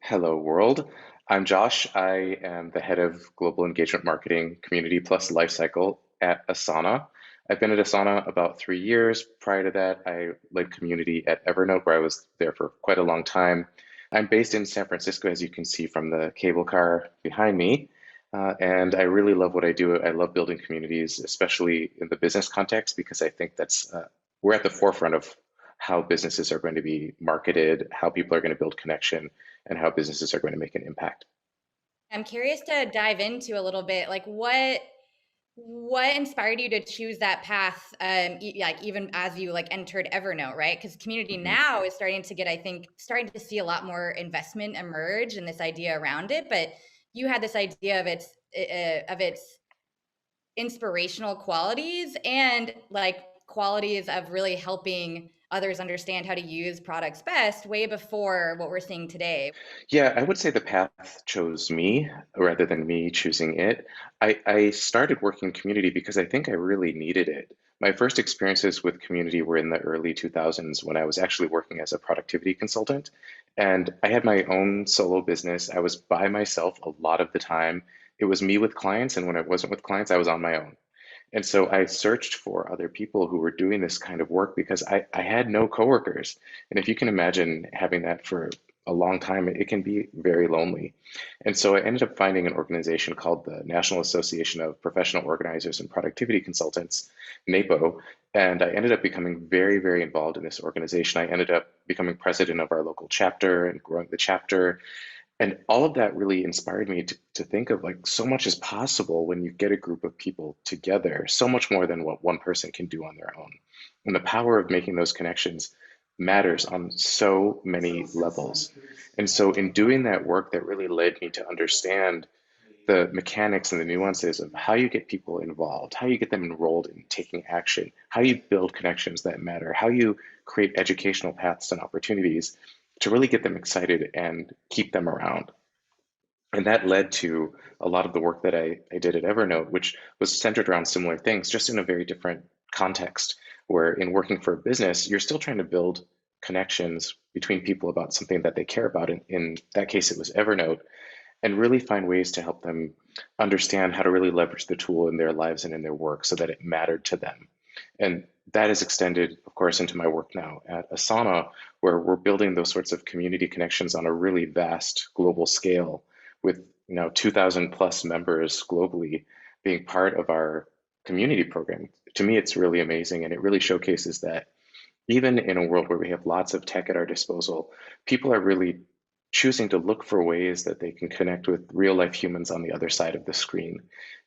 Hello, world. I'm Josh. I am the head of global engagement marketing, community plus lifecycle at Asana. I've been at Asana about 3 years. Prior to that, I led community at Evernote, where I was there for quite a long time. I'm based in San Francisco, as you can see from the cable car behind me. And I really love what I do. I love building communities, especially in the business context, because I think we're at the forefront of how businesses are going to be marketed, how people are going to build connection, and how businesses are going to make an impact. I'm curious to dive into a little bit, like what inspired you to choose that path, like even as you like entered Evernote, right? Because community Mhm. now is starting to get, I think, starting to see a lot more investment emerge and this idea around it. But you had this idea of its inspirational qualities and like qualities of really helping others understand how to use products best way before what we're seeing today. Yeah, I would say the path chose me rather than me choosing it. I started working community because I think I really needed it. My first experiences with community were in the early 2000s when I was actually working as a productivity consultant. And I had my own solo business. I was by myself a lot of the time. It was me with clients, and when I wasn't with clients, I was on my own. And so I searched for other people who were doing this kind of work because I had no coworkers. And if you can imagine having that for a long time, it can be very lonely. And so I ended up finding an organization called the National Association of Professional Organizers and Productivity Consultants, NAPO. And I ended up becoming very, very involved in this organization. I ended up becoming president of our local chapter and growing the chapter. And all of that really inspired me to think of like so much is possible when you get a group of people together, so much more than what one person can do on their own. And the power of making those connections matters on so many levels. And so, in doing that work, that really led me to understand the mechanics and the nuances of how you get people involved, how you get them enrolled in taking action, how you build connections that matter, how you create educational paths and opportunities to really get them excited and keep them around. And that led to a lot of the work that I did at Evernote, which was centered around similar things, just in a very different context, where in working for a business, you're still trying to build connections between people about something that they care about. In that case, it was Evernote, and really find ways to help them understand how to really leverage the tool in their lives and in their work so that it mattered to them. And that is extended, of course, into my work now at Asana, where we're building those sorts of community connections on a really vast global scale with 2,000 plus members globally being part of our community program. To me, it's really amazing, and it really showcases that even in a world where we have lots of tech at our disposal, people are really choosing to look for ways that they can connect with real life humans on the other side of the screen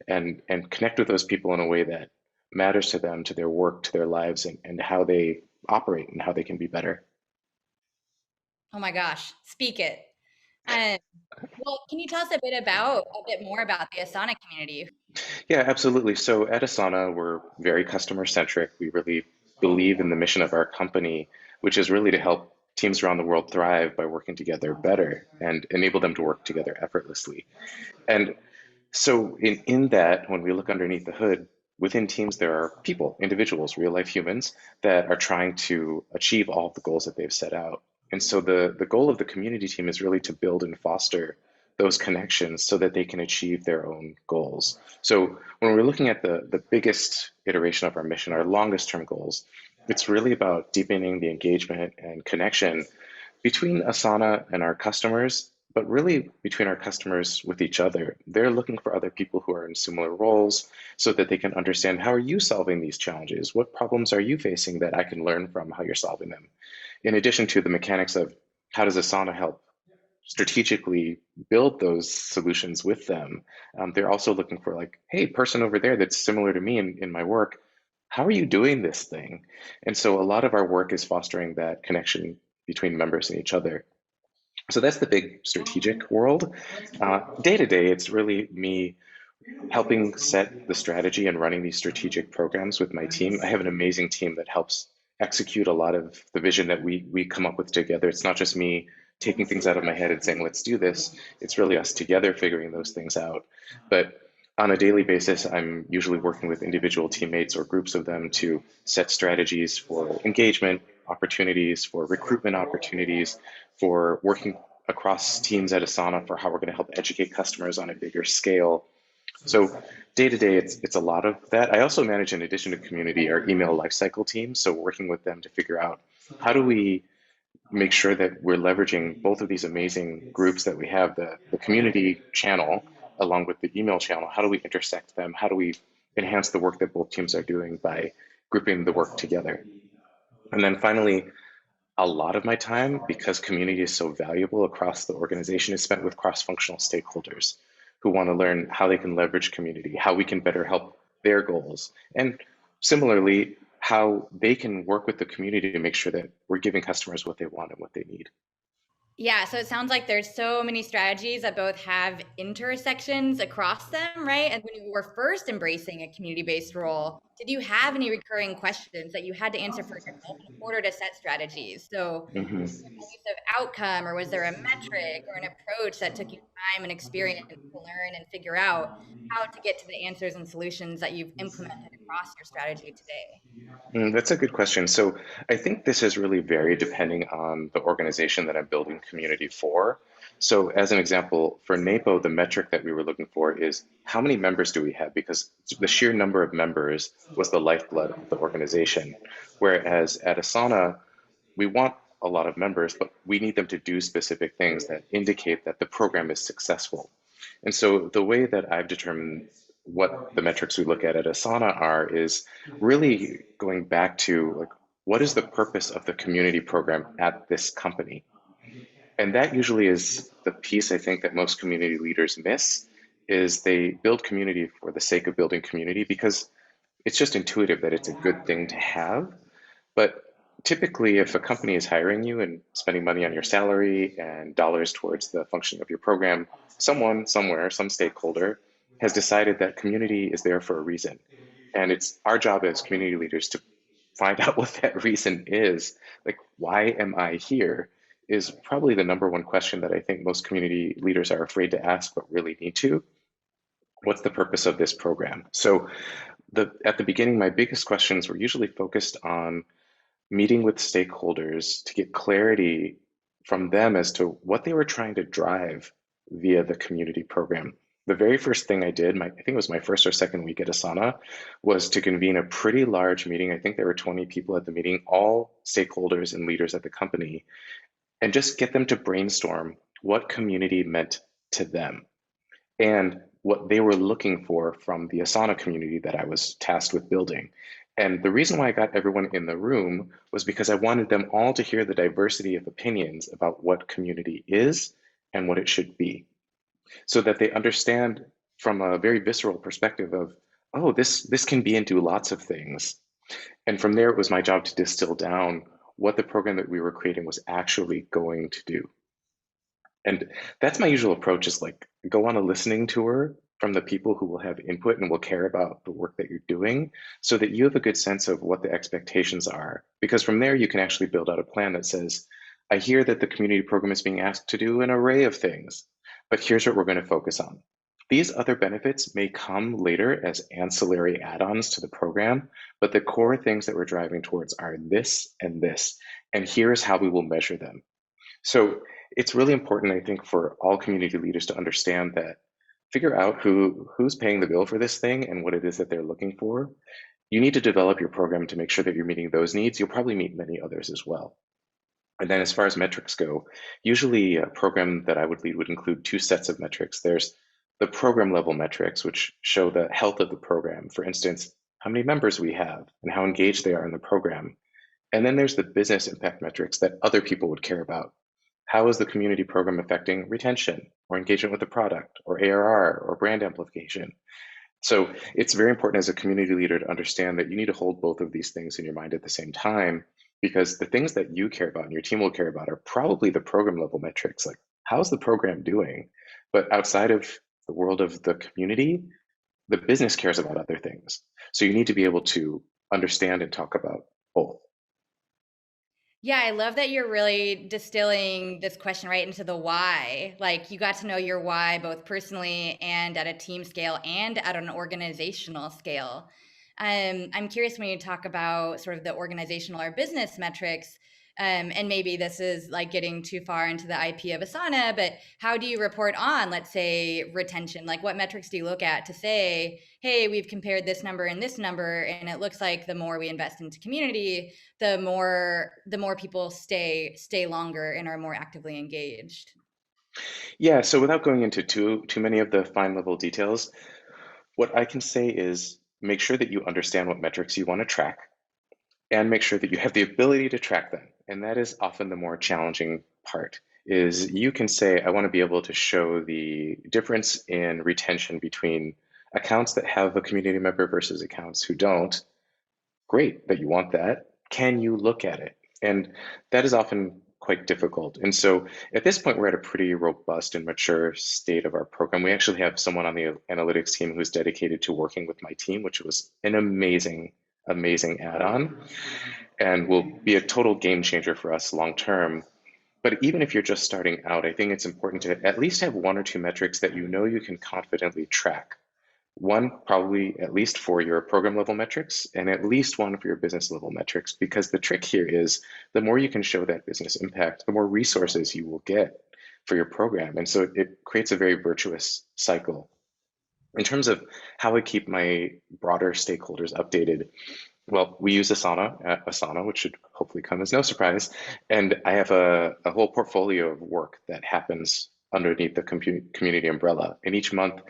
and connect with those people in a way that matters to them, to their work, to their lives, and how they operate and how they can be better. Oh my gosh, speak it. Um, well, can you tell us a bit more about the Asana community? Yeah, absolutely. So at Asana, we're very customer centric. We really believe in the mission of our company, which is really to help teams around the world thrive by working together better and enable them to work together effortlessly. And so in that, when we look underneath the hood, within teams, there are people, individuals, real life humans that are trying to achieve all of the goals that they've set out. And so the goal of the community team is really to build and foster those connections so that they can achieve their own goals. So when we're looking at the biggest iteration of our mission, our longest term goals, it's really about deepening the engagement and connection between Asana and our customers, but really between our customers with each other. They're looking for other people who are in similar roles so that they can understand, how are you solving these challenges? What problems are you facing that I can learn from how you're solving them? In addition to the mechanics of how does Asana help strategically build those solutions with them, they're also looking for like, hey, person over there that's similar to me in my work, how are you doing this thing? And so a lot of our work is fostering that connection between members and each other. So that's the big strategic world. Day to day, it's really me helping set the strategy and running these strategic programs with my team. I have an amazing team that helps execute a lot of the vision that we come up with together. It's not just me taking things out of my head and saying, let's do this. It's really us together figuring those things out. But on a daily basis, I'm usually working with individual teammates or groups of them to set strategies for engagement opportunities, for recruitment opportunities, for working across teams at Asana for how we're going to help educate customers on a bigger scale. So day to day, it's a lot of that. I also manage, in addition to community, our email lifecycle team. So working with them to figure out how do we make sure that we're leveraging both of these amazing groups that we have, the community channel along with the email channel. How do we intersect them? How do we enhance the work that both teams are doing by grouping the work together? And then finally, a lot of my time, because community is so valuable across the organization, is spent with cross-functional stakeholders who want to learn how they can leverage community, how we can better help their goals, and similarly, how they can work with the community to make sure that we're giving customers what they want and what they need. Yeah, so it sounds like there's so many strategies that both have intersections across them, right? And when you were first embracing a community-based role, did you have any recurring questions that you had to answer for yourself in order to set strategies? So Mhm. of outcome, or was there a metric or an approach that took you time and experience to learn and figure out how to get to the answers and solutions that you've implemented across your strategy today? That's a good question. So I think this is really varied depending on the organization that I'm building community for. So as an example, for NAPO, the metric that we were looking for is how many members do we have? Because the sheer number of members was the lifeblood of the organization. Whereas at Asana, we want a lot of members, but we need them to do specific things that indicate that the program is successful. And so the way that I've determined what the metrics we look at Asana are is really going back to like, what is the purpose of the community program at this company? And that usually is the piece I think that most community leaders miss is they build community for the sake of building community because it's just intuitive that it's a good thing to have. But typically, if a company is hiring you and spending money on your salary and dollars towards the functioning of your program, someone somewhere, some stakeholder has decided that community is there for a reason. And it's our job as community leaders to find out what that reason is. Like, why am I here? Is probably the number one question that I think most community leaders are afraid to ask, but really need to. What's the purpose of this program? So, at the beginning, my biggest questions were usually focused on meeting with stakeholders to get clarity from them as to what they were trying to drive via the community program. The very first thing I did, I think it was my first or second week at Asana, was to convene a pretty large meeting. I think there were 20 people at the meeting, all stakeholders and leaders at the company, and just get them to brainstorm what community meant to them and what they were looking for from the Asana community that I was tasked with building. And the reason why I got everyone in the room was because I wanted them all to hear the diversity of opinions about what community is and what it should be, so that they understand from a very visceral perspective of, oh, this can be into lots of things. And from there, it was my job to distill down what the program that we were creating was actually going to do. And that's my usual approach is like go on a listening tour from the people who will have input and will care about the work that you're doing so that you have a good sense of what the expectations are. Because from there, you can actually build out a plan that says, I hear that the community program is being asked to do an array of things, but here's what we're going to focus on. These other benefits may come later as ancillary add-ons to the program, but the core things that we're driving towards are this and this, and here's how we will measure them. So it's really important, I think, for all community leaders to understand that figure out who's paying the bill for this thing and what it is that they're looking for. You need to develop your program to make sure that you're meeting those needs. You'll probably meet many others as well. And then as far as metrics go, usually a program that I would lead would include two sets of metrics. There's the program level metrics, which show the health of the program. For instance, how many members we have and how engaged they are in the program. And then there's the business impact metrics that other people would care about. How is the community program affecting retention or engagement with the product or ARR or brand amplification? So it's very important as a community leader to understand that you need to hold both of these things in your mind at the same time, because the things that you care about and your team will care about are probably the program level metrics, like how's the program doing? But outside of the world of the community, the business cares about other things. So you need to be able to understand and talk about both. Yeah, I love that you're really distilling this question right into the why. Like you got to know your why both personally and at a team scale and at an organizational scale. I'm curious when you talk about sort of the organizational or business metrics. And maybe this is like getting too far into the IP of Asana, but how do you report on, let's say, retention? Like, what metrics do you look at to say, hey, we've compared this number and this number, and it looks like the more we invest into community, the more people stay longer and are more actively engaged. Yeah, so without going into too many of the fine level details, what I can say is make sure that you understand what metrics you want to track and make sure that you have the ability to track them. And that is often the more challenging part is you can say, I want to be able to show the difference in retention between accounts that have a community member versus accounts who don't. Great that you want that. Can you look at it? And that is often quite difficult. And so at this point, we're at a pretty robust and mature state of our program. We actually have someone on the analytics team who's dedicated to working with my team, which was an amazing, amazing add-on and will be a total game changer for us long term. But even if you're just starting out, I think it's important to at least have one or two metrics that you know you can confidently track. One, probably at least for your program level metrics, and at least one for your business level metrics, because the trick here is the more you can show that business impact, the more resources you will get for your program. And so it creates a very virtuous cycle. In terms of how I keep my broader stakeholders updated, well, we use Asana at Asana, which should hopefully come as no surprise. And I have a whole portfolio of work that happens underneath the community umbrella. And each month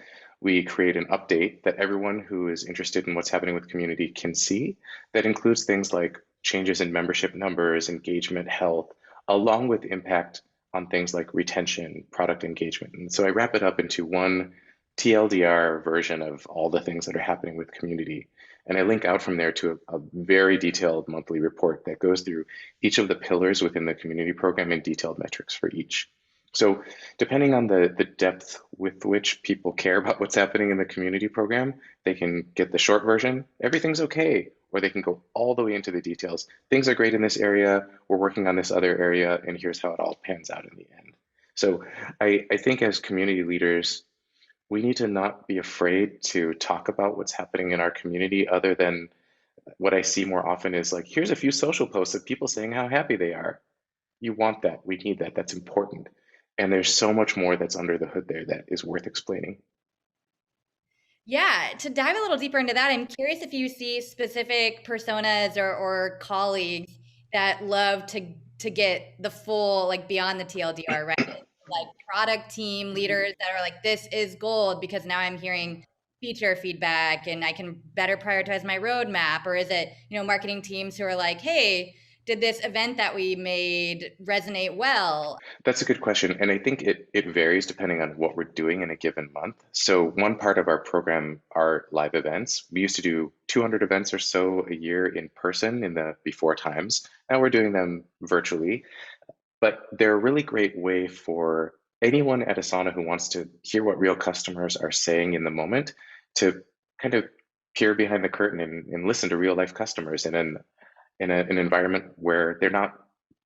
we create an update that everyone who is interested in what's happening with community can see. That includes things like changes in membership numbers, engagement, health, along with impact on things like retention, product engagement. And so I wrap it up into one TLDR version of all the things that are happening with community. And I link out from there to a very detailed monthly report that goes through each of the pillars within the community program and detailed metrics for each. So depending on the depth with which people care about what's happening in the community program, they can get the short version, everything's okay, or they can go all the way into the details. Things are great in this area, we're working on this other area, and here's how it all pans out in the end. So I think as community leaders, we need to not be afraid to talk about what's happening in our community other than what I see more often is like, here's a few social posts of people saying how happy they are. You want that. We need that. That's important. And there's so much more that's under the hood there that is worth explaining. Yeah, to dive a little deeper into that, I'm curious if you see specific personas or colleagues that love to get the full, like, beyond the TLDR, right? Like product team leaders that are like, this is gold because now I'm hearing feature feedback and I can better prioritize my roadmap. Or is it, marketing teams who are like, hey, did this event that we made resonate well? That's a good question. And I think it varies depending on what we're doing in a given month. So one part of our program are live events. We used to do 200 events or so a year in person in the before times. Now we're doing them virtually. But they're a really great way for anyone at Asana who wants to hear what real customers are saying in the moment to kind of peer behind the curtain and listen to real life customers in an environment where they're not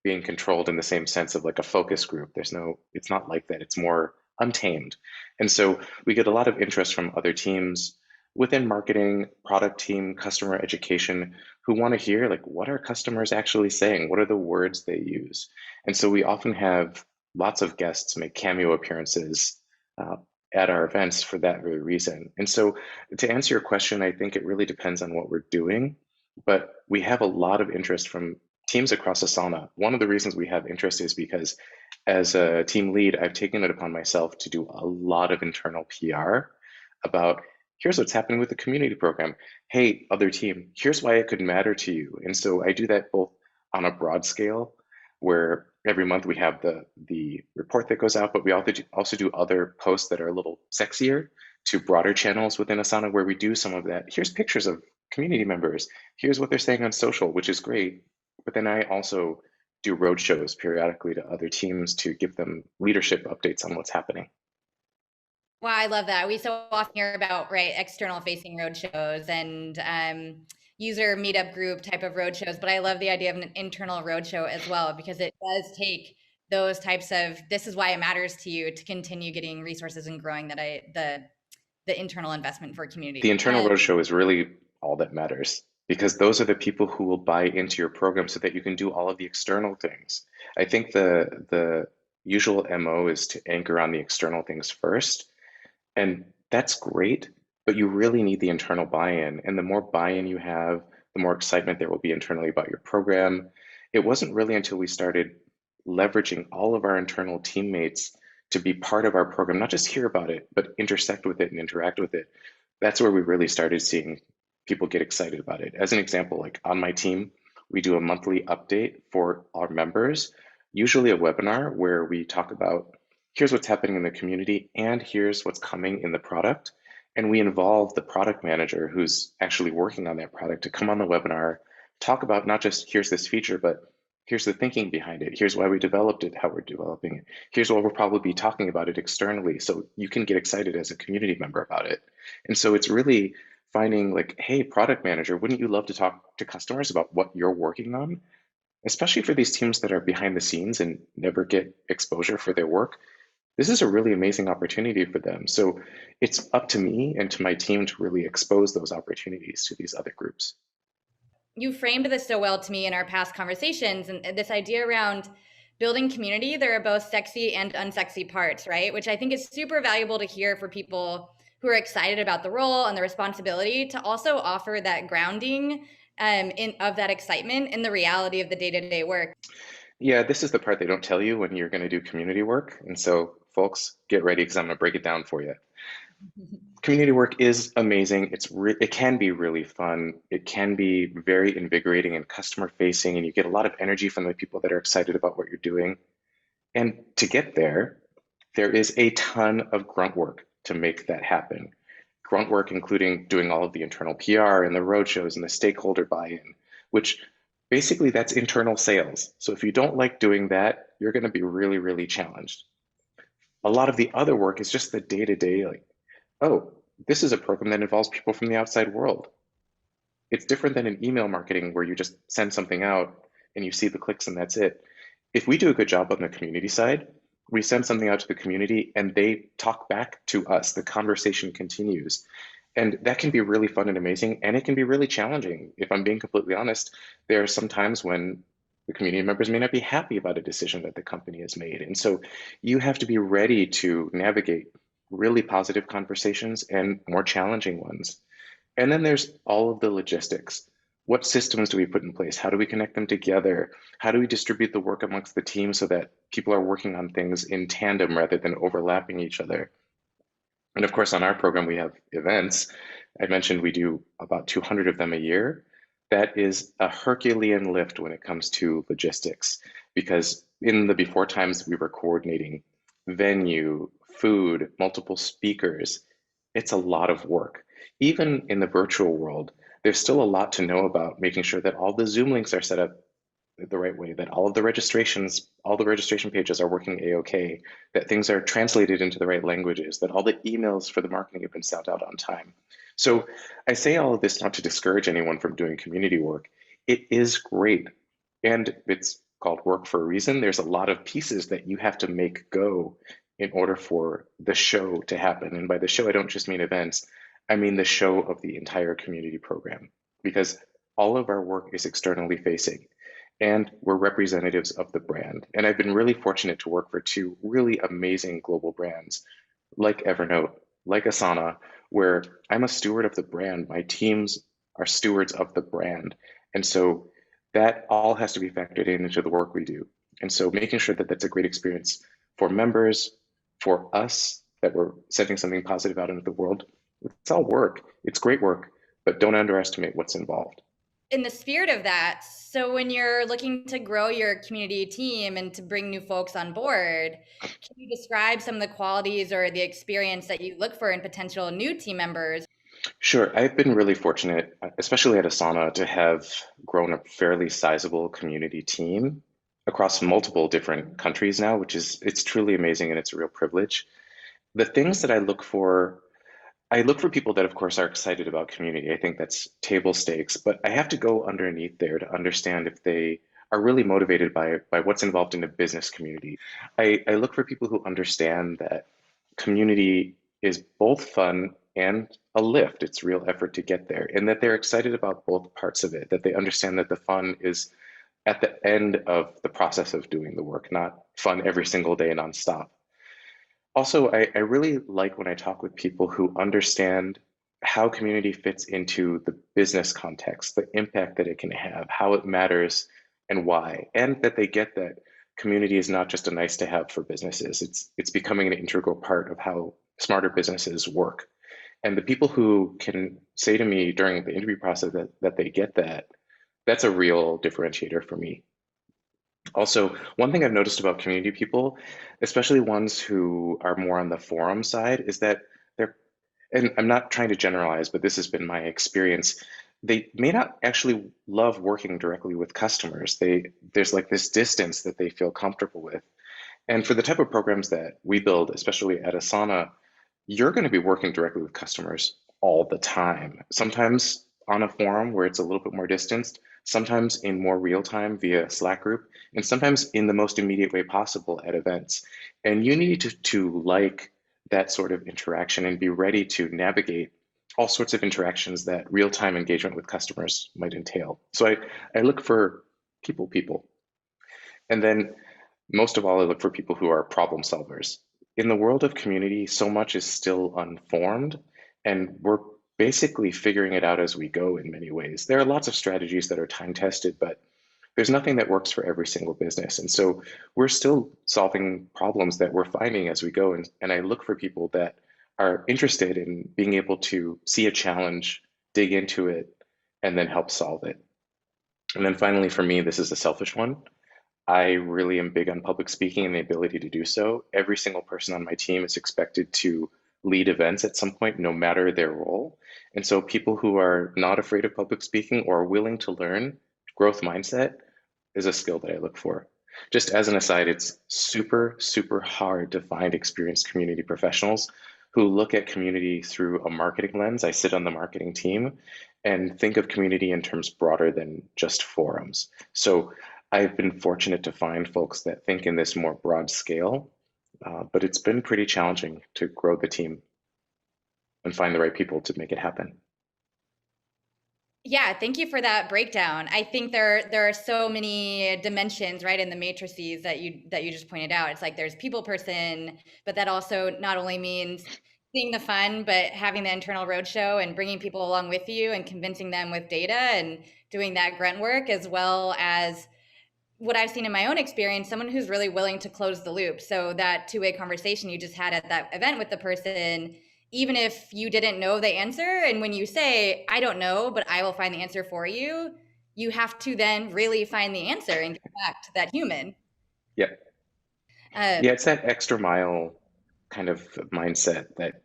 being controlled in the same sense of like a focus group. It's not like that. It's more untamed. And so we get a lot of interest from other teams within marketing, product team, customer education, who want to hear like what are customers actually saying? What are the words they use? And so we often have lots of guests make cameo appearances uh, at our events for that very reason. And so to answer your question, I think it really depends on what we're doing, but we have a lot of interest from teams across Asana. One of the reasons we have interest is because as a team lead, I've taken it upon myself to do a lot of internal PR about here's what's happening with the community program. Hey, other team, here's why it could matter to you. And so I do that both on a broad scale, where every month we have the report that goes out, but we also do other posts that are a little sexier to broader channels within Asana where we do some of that. Here's pictures of community members. Here's what they're saying on social, which is great. But then I also do roadshows periodically to other teams to give them leadership updates on what's happening. Wow, I love that. We so often hear about, right, external facing roadshows and user meetup group type of roadshows, but I love the idea of an internal roadshow as well because it does take those types of, this is why it matters to you to continue getting resources and growing the internal investment for The community. internal roadshow is really all that matters. because those are the people who will buy into your program so that you can do all of the external things. I think the usual MO is to anchor on the external things first, and that's great, but you really need the internal buy-in. And the more buy-in you have, the more excitement there will be internally about your program. It wasn't really until we started leveraging all of our internal teammates to be part of our program, not just hear about it, but intersect with it and interact with it. That's where we really started seeing people get excited about it. As an example, like on my team, we do a monthly update for our members, usually a webinar where we talk about here's what's happening in the community and here's what's coming in the product. And we involve the product manager who's actually working on that product to come on the webinar, talk about not just here's this feature, but here's the thinking behind it. Here's why we developed it, how we're developing it. Here's what we'll probably be talking about it externally. So you can get excited as a community member about it. And so it's really finding like, hey, product manager, wouldn't you love to talk to customers about what you're working on? Especially for these teams that are behind the scenes and never get exposure for their work. This is a really amazing opportunity for them. So it's up to me and to my team to really expose those opportunities to these other groups. You framed this so well to me in our past conversations, and this idea around building community. There are both sexy and unsexy parts, right? Which I think is super valuable to hear for people who are excited about the role and the responsibility to also offer that grounding of that excitement in the reality of the day-to-day work. Yeah, this is the part they don't tell you when you're going to do community work. And so, folks, get ready because I'm going to break it down for you. Community work is amazing. It can be really fun. It can be very invigorating and customer facing, and you get a lot of energy from the people that are excited about what you're doing. And to get there, there is a ton of grunt work to make that happen. Grunt work, including doing all of the internal PR and the roadshows and the stakeholder buy-in, which basically that's internal sales. So if you don't like doing that, you're going to be really, really challenged. A lot of the other work is just the day-to-day, like, oh, this is a program that involves people from the outside world. It's different than an email marketing where you just send something out and you see the clicks and that's it. If we do a good job on the community side, we send something out to the community and they talk back to us. The conversation continues. And that can be really fun and amazing. And it can be really challenging. If I'm being completely honest, there are some times when the community members may not be happy about a decision that the company has made. And so you have to be ready to navigate really positive conversations and more challenging ones. And then there's all of the logistics. What systems do we put in place? How do we connect them together? How do we distribute the work amongst the team so that people are working on things in tandem rather than overlapping each other? And of course, on our program, we have events. I mentioned we do about 200 of them a year. That is a Herculean lift when it comes to logistics, because in the before times, we were coordinating venue, food, multiple speakers. It's a lot of work. Even in the virtual world, there's still a lot to know about making sure that all the Zoom links are set up the right way, that all of the registrations, all the registration pages are working a-okay, that things are translated into the right languages, that all the emails for the marketing have been sent out on time. So I say all of this not to discourage anyone from doing community work. It is great, and it's called work for a reason. There's a lot of pieces that you have to make go in order for the show to happen. And by the show, I don't just mean events, I mean the show of the entire community program, because all of our work is externally facing and we're representatives of the brand. And I've been really fortunate to work for two really amazing global brands like Evernote, like Asana, where I'm a steward of the brand. My teams are stewards of the brand. And so that all has to be factored in into the work we do. And so making sure that that's a great experience for members, for us, that we're sending something positive out into the world, it's all work. It's great work, but don't underestimate what's involved. In the spirit of that, so when you're looking to grow your community team and to bring new folks on board, can you describe some of the qualities or the experience that you look for in potential new team members? Sure. I've been really fortunate, especially at Asana, to have grown a fairly sizable community team across multiple different countries now, which is it's truly amazing and it's a real privilege. The things that I look for people that, of course, are excited about community. I think that's table stakes, but I have to go underneath there to understand if they are really motivated by what's involved in a business community. I look for people who understand that community is both fun and a lift. It's real effort to get there, and that they're excited about both parts of it, that they understand that the fun is at the end of the process of doing the work, not fun every single day nonstop. Also, I really like when I talk with people who understand how community fits into the business context, the impact that it can have, how it matters, and why, and that they get that community is not just a nice to have for businesses. It's becoming an integral part of how smarter businesses work. And the people who can say to me during the interview process that they get that, that's a real differentiator for me. Also, one thing I've noticed about community people, especially ones who are more on the forum side, is that they're, and I'm not trying to generalize, but this has been my experience, they may not actually love working directly with customers. There's like this distance that they feel comfortable with. And for the type of programs that we build, especially at Asana, you're going to be working directly with customers all the time. Sometimes on a forum where it's a little bit more distanced, sometimes in more real time via Slack group, and sometimes in the most immediate way possible at events. And you need to like that sort of interaction and be ready to navigate all sorts of interactions that real time engagement with customers might entail. So I look for people. And then most of all, I look for people who are problem solvers. In the world of community, so much is still unformed, and we're basically figuring it out as we go in many ways. There are lots of strategies that are time tested, but there's nothing that works for every single business. And so we're still solving problems that we're finding as we go. And I look for people that are interested in being able to see a challenge, dig into it, and then help solve it. And then finally, for me, this is a selfish one. I really am big on public speaking and the ability to do so. Every single person on my team is expected to lead events at some point, no matter their role. And so people who are not afraid of public speaking or are willing to learn, growth mindset is a skill that I look for. Just as an aside, it's super hard to find experienced community professionals who look at community through a marketing lens. I sit on the marketing team and think of community in terms broader than just forums. So I've been fortunate to find folks that think in this more broad scale, but it's been pretty challenging to grow the team and find the right people to make it happen. Yeah, thank you for that breakdown. I think there are so many dimensions, right, in the matrices that you just pointed out. It's like there's people person, but that also not only means seeing the fun, but having the internal roadshow and bringing people along with you and convincing them with data and doing that grunt work, as well as what I've seen in my own experience, someone who's really willing to close the loop. So that two-way conversation you just had at that event with the person, even if you didn't know the answer, and when you say, I don't know, but I will find the answer for you, you have to then really find the answer and get back to that human. Yeah. Um, Yeah, it's that extra mile kind of mindset that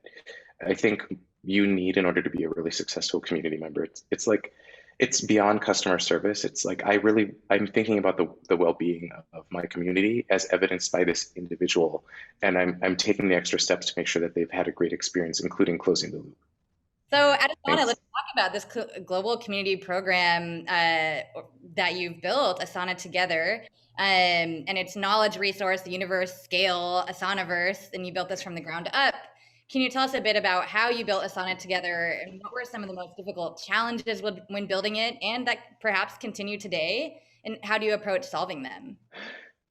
I think you need in order to be a really successful community member. It's like it's beyond customer service. It's like I'm thinking about the well-being of my community as evidenced by this individual, and I'm taking the extra steps to make sure that they've had a great experience, including closing the loop. So at Asana, Thanks. let's talk about this global community program that you've built, Asana Together, and its knowledge resource, the universe scale, Asanaverse, and you built this from the ground up. Can you tell us a bit about how you built Asana Together and what were some of the most difficult challenges when building it and that perhaps continue today? And how do you approach solving them?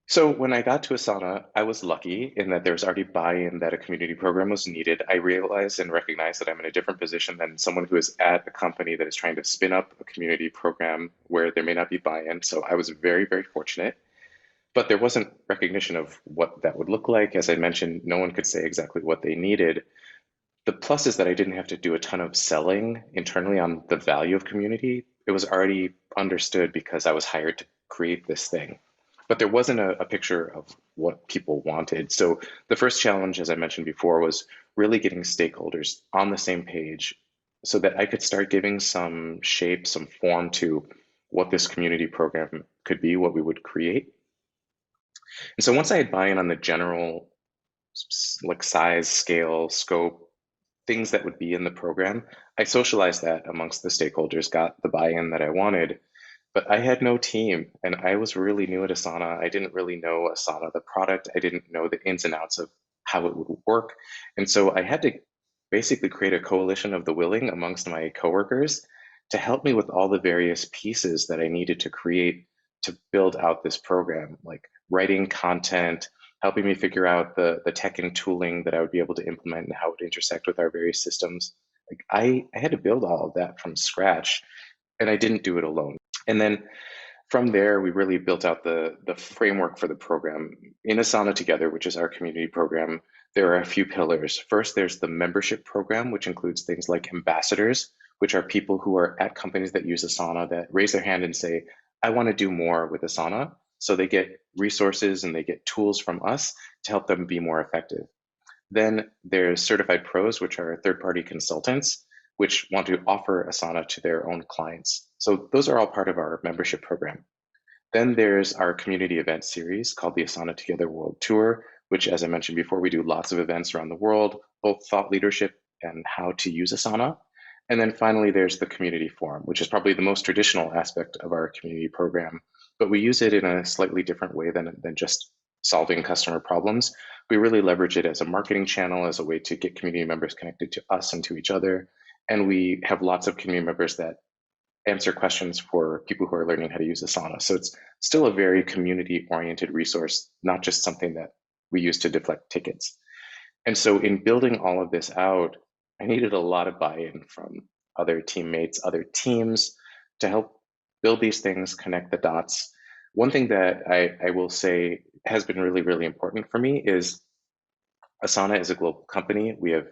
So when I got to Asana, I was lucky in that there was already buy-in that a community program was needed. I realized and recognized that I'm in a different position than someone who is at a company that is trying to spin up a community program where there may not be buy-in. So I was very fortunate, but there wasn't recognition of what that would look like. As I mentioned, no one could say exactly what they needed. The plus is that I didn't have to do a ton of selling internally on the value of community. It was already understood because I was hired to create this thing. But there wasn't a picture of what people wanted. So the first challenge, as I mentioned before, was really getting stakeholders on the same page so that I could start giving some shape, some form to what this community program could be, what we would create. And so once I had buy-in on the general like size, scale, scope, things that would be in the program. I socialized that amongst the stakeholders, got the buy-in that I wanted, but I had no team and I was really new at Asana. I didn't really know Asana, the product. I didn't know the ins and outs of how it would work. And so I had to basically create a coalition of the willing amongst my coworkers to help me with all the various pieces that I needed to create to build out this program, like writing content, helping me figure out the tech and tooling that I would be able to implement and how it would intersect with our various systems. Like I had to build all of that from scratch, and I didn't do it alone. And then from there, we really built out the framework for the program. In Asana Together, which is our community program, there are a few pillars. First, there's the membership program, which includes things like ambassadors, which are people who are at companies that use Asana that raise their hand and say, I want to do more with Asana. So they get resources and they get tools from us to help them be more effective. Then there's certified pros, which are third-party consultants, which want to offer Asana to their own clients. So those are all part of our membership program. Then there's our community event series called the Asana Together World Tour, which, as I mentioned before, we do lots of events around the world, both thought leadership and how to use Asana. And then finally, there's the community forum, which is probably the most traditional aspect of our community program, but we use it in a slightly different way than just solving customer problems. We really leverage it as a marketing channel, as a way to get community members connected to us and to each other. And we have lots of community members that answer questions for people who are learning how to use Asana. So it's still a very community-oriented resource, not just something that we use to deflect tickets. And so in building all of this out, I needed a lot of buy-in from other teammates, other teams to help build these things, connect the dots. One thing that I will say has been really, really important for me is Asana is a global company. We have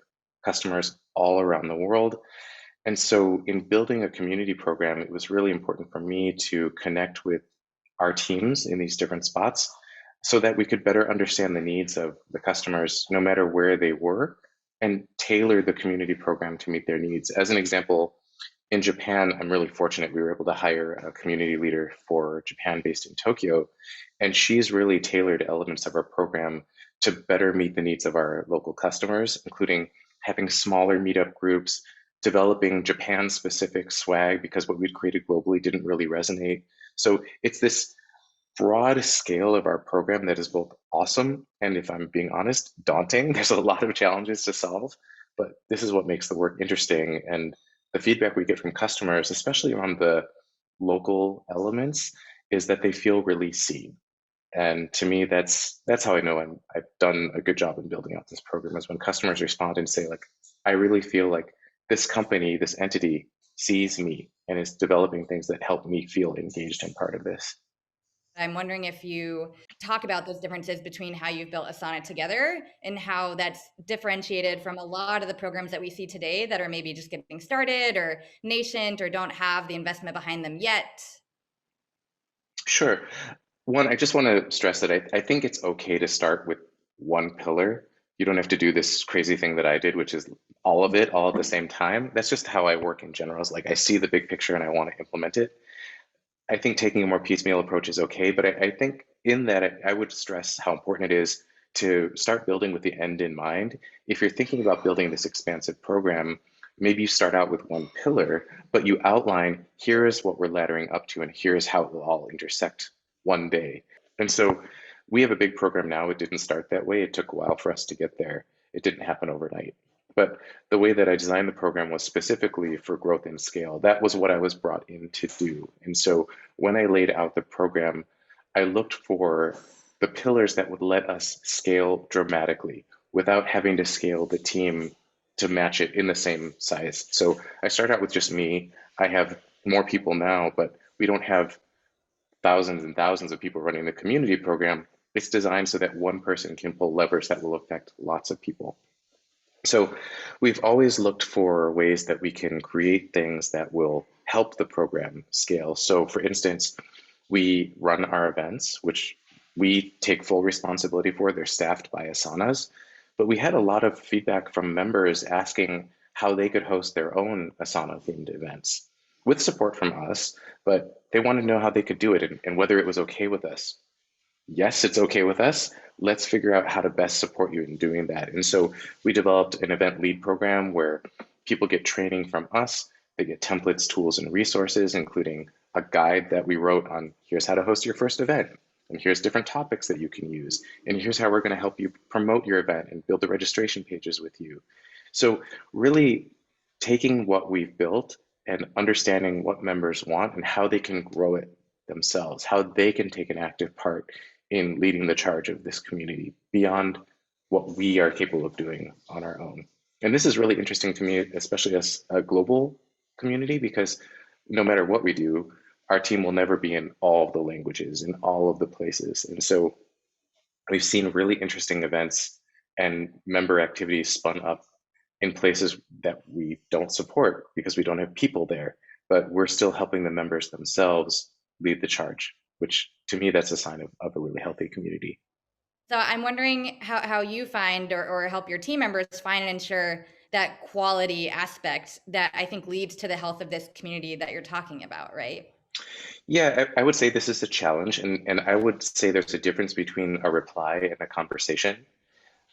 customers all around the world. And so in building a community program, it was really important for me to connect with our teams in these different spots so that we could better understand the needs of the customers, no matter where they were, and tailor the community program to meet their needs. As an example, in Japan, I'm really fortunate we were able to hire a community leader for Japan based in Tokyo, and she's really tailored elements of our program to better meet the needs of our local customers, including having smaller meetup groups, developing Japan specific swag because what we'd created globally didn't really resonate. So it's this broad scale of our program that is both awesome and, if I'm being honest, daunting. There's a lot of challenges to solve, but this is what makes the work interesting. And the feedback we get from customers, especially around the local elements, is that they feel really seen. And to me, that's how I know I've done a good job in building out this program, is when customers respond and say, like, I really feel like this company, this entity sees me and is developing things that help me feel engaged and part of this. I'm wondering if you talk about those differences between how you've built Asana Together and how that's differentiated from a lot of the programs that we see today that are maybe just getting started or nascent or don't have the investment behind them yet. Sure. One, I just want to stress that I think it's okay to start with one pillar. You don't have to do this crazy thing that I did, which is all of it all at the same time. That's just how I work in general. Is like I see the big picture and I want to implement it. I think taking a more piecemeal approach is okay, but I think in that I would stress how important it is to start building with the end in mind. If you're thinking about building this expansive program, maybe you start out with one pillar, but you outline here is what we're laddering up to, and here's how it will all intersect one day. And so we have a big program now. It didn't start that way. It took a while for us to get there. It didn't happen overnight. But the way that I designed the program was specifically for growth and scale. That was what I was brought in to do. And so when I laid out the program, I looked for the pillars that would let us scale dramatically without having to scale the team to match it in the same size. So I start out with just me. I have more people now, but we don't have thousands and thousands of people running the community program. It's designed so that one person can pull levers that will affect lots of people. So we've always looked for ways that we can create things that will help the program scale. So for instance, we run our events, which we take full responsibility for. They're staffed by Asanas, but we had a lot of feedback from members asking how they could host their own Asana themed events with support from us, but they wanted to know how they could do it and whether it was okay with us. Yes, it's okay with us. Let's figure out how to best support you in doing that. And so we developed an event lead program where people get training from us. They get templates, tools, and resources, including a guide that we wrote on here's how to host your first event, and here's different topics that you can use, and here's how we're going to help you promote your event and build the registration pages with you. So really taking what we've built and understanding what members want and how they can grow it themselves, how they can take an active part in leading the charge of this community beyond what we are capable of doing on our own. And this is really interesting to me, especially as a global community, because no matter what we do, our team will never be in all of the languages, in all of the places. And so we've seen really interesting events and member activities spun up in places that we don't support because we don't have people there, but we're still helping the members themselves lead the charge, which to me, that's a sign of a really healthy community. So I'm wondering how you find or help your team members find and ensure that quality aspect that I think leads to the health of this community that you're talking about, right? Yeah, I would say this is a challenge, and I would say there's a difference between a reply and a conversation.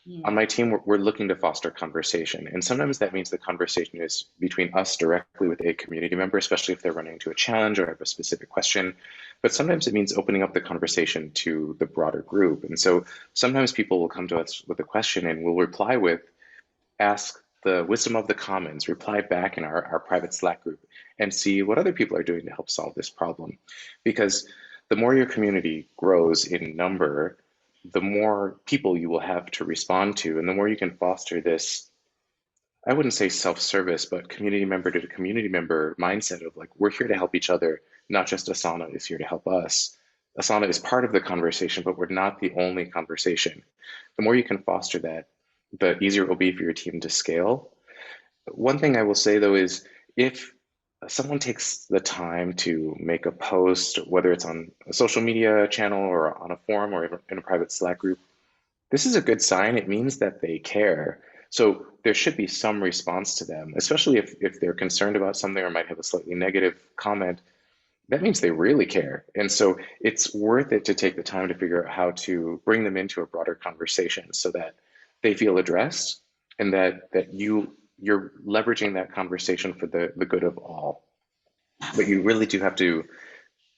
On Mm. my team, we're looking to foster conversation. And sometimes that means the conversation is between us directly with a community member, especially if they're running into a challenge or have a specific question. But sometimes it means opening up the conversation to the broader group. And so sometimes people will come to us with a question and we'll reply with, ask the wisdom of the commons, reply back in our private Slack group and see what other people are doing to help solve this problem. Because the more your community grows in number, the more people you will have to respond to, and the more you can foster this, I wouldn't say self-service, but community member to community member mindset of like, we're here to help each other, not just Asana is here to help us. Asana is part of the conversation, but we're not the only conversation. The more you can foster that, the easier it will be for your team to scale. One thing I will say though is if someone takes the time to make a post, whether it's on a social media channel or on a forum or in a private Slack group, this is a good sign. It means that they care. So there should be some response to them, especially if they're concerned about something or might have a slightly negative comment. That means they really care. And so it's worth it to take the time to figure out how to bring them into a broader conversation so that they feel addressed and that you're leveraging that conversation for the good of all. But you really do have to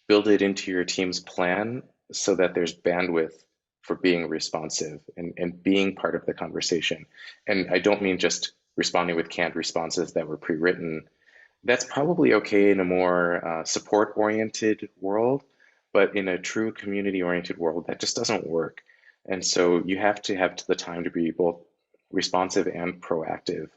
build it into your team's plan so that there's bandwidth for being responsive and being part of the conversation. And I don't mean just responding with canned responses that were pre-written. That's probably okay in a more support-oriented world, but in a true community-oriented world, that just doesn't work. And so you have to have the time to be both responsive and proactive.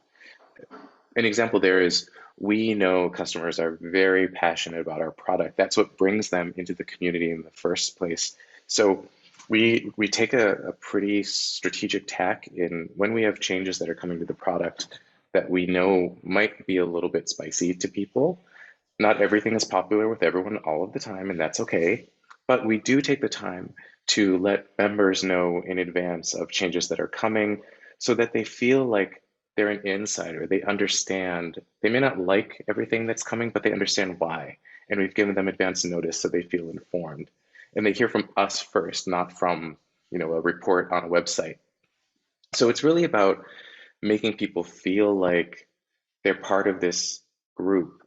An example there is we know customers are very passionate about our product. That's what brings them into the community in the first place. So we take a pretty strategic tack in when we have changes that are coming to the product that we know might be a little bit spicy to people. Not everything is popular with everyone all of the time, and that's okay. But we do take the time to let members know in advance of changes that are coming so that they feel like they're an insider. They understand. They may not like everything that's coming, but they understand why. And we've given them advance notice so they feel informed. And they hear from us first, not from, a report on a website. So it's really about making people feel like they're part of this group,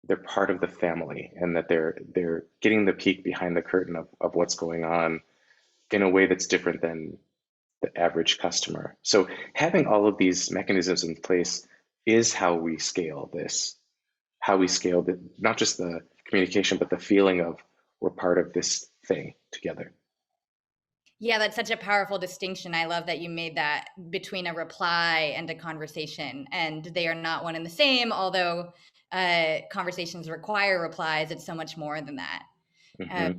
they're part of the family, and that they're getting the peek behind the curtain of what's going on in a way that's different than the average customer. So having all of these mechanisms in place is how we scale this, how we scale not just the communication, but the feeling of we're part of this thing together. Yeah, that's such a powerful distinction. I love that you made that between a reply and a conversation, and they are not one and the same. Although conversations require replies, it's so much more than that. Uh,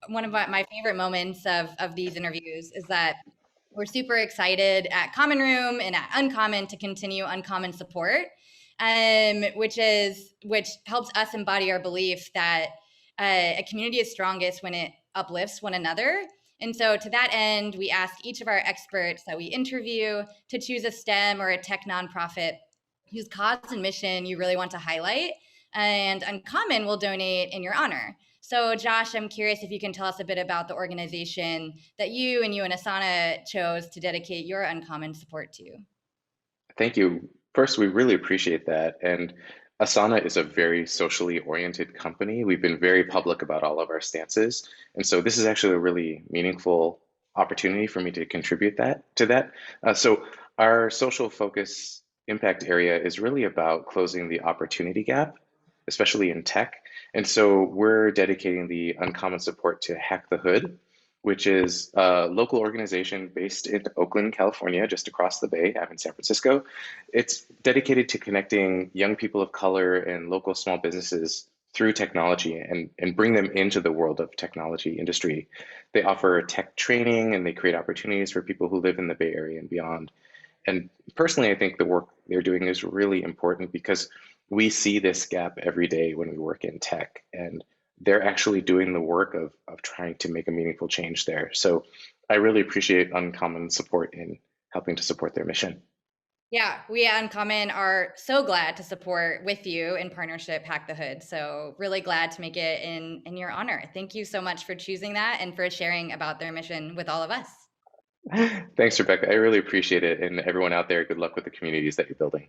Hmm. one of my favorite moments of these interviews is that we're super excited at Common Room and at Uncommon to continue Uncommon support, which helps us embody our belief that a community is strongest when it uplifts one another. And so, to that end, we ask each of our experts that we interview to choose a STEM or a tech nonprofit whose cause and mission you really want to highlight, and Uncommon will donate in your honor. So, Josh, I'm curious if you can tell us a bit about the organization that you and Asana chose to dedicate your Uncommon support to. Thank you. First, we really appreciate that. And Asana is a very socially oriented company. We've been very public about all of our stances. And so this is actually a really meaningful opportunity for me to contribute that to that. So our social focus impact area is really about closing the opportunity gap, especially in tech. And so we're dedicating the uncommon support to Hack the Hood, which is a local organization based in Oakland, California, just across the bay. I'm in San Francisco. It's dedicated to connecting young people of color and local small businesses through technology and bring them into the world of technology industry. They offer tech training and they create opportunities for people who live in the Bay Area and beyond. And personally, I think the work they're doing is really important because we see this gap every day when we work in tech, and they're actually doing the work of trying to make a meaningful change there. So I really appreciate Uncommon support in helping to support their mission. Yeah, we at Uncommon are so glad to support with you in partnership Hack the Hood. So really glad to make it in your honor. Thank you so much for choosing that and for sharing about their mission with all of us. Thanks, Rebecca. I really appreciate it. And everyone out there, good luck with the communities that you're building.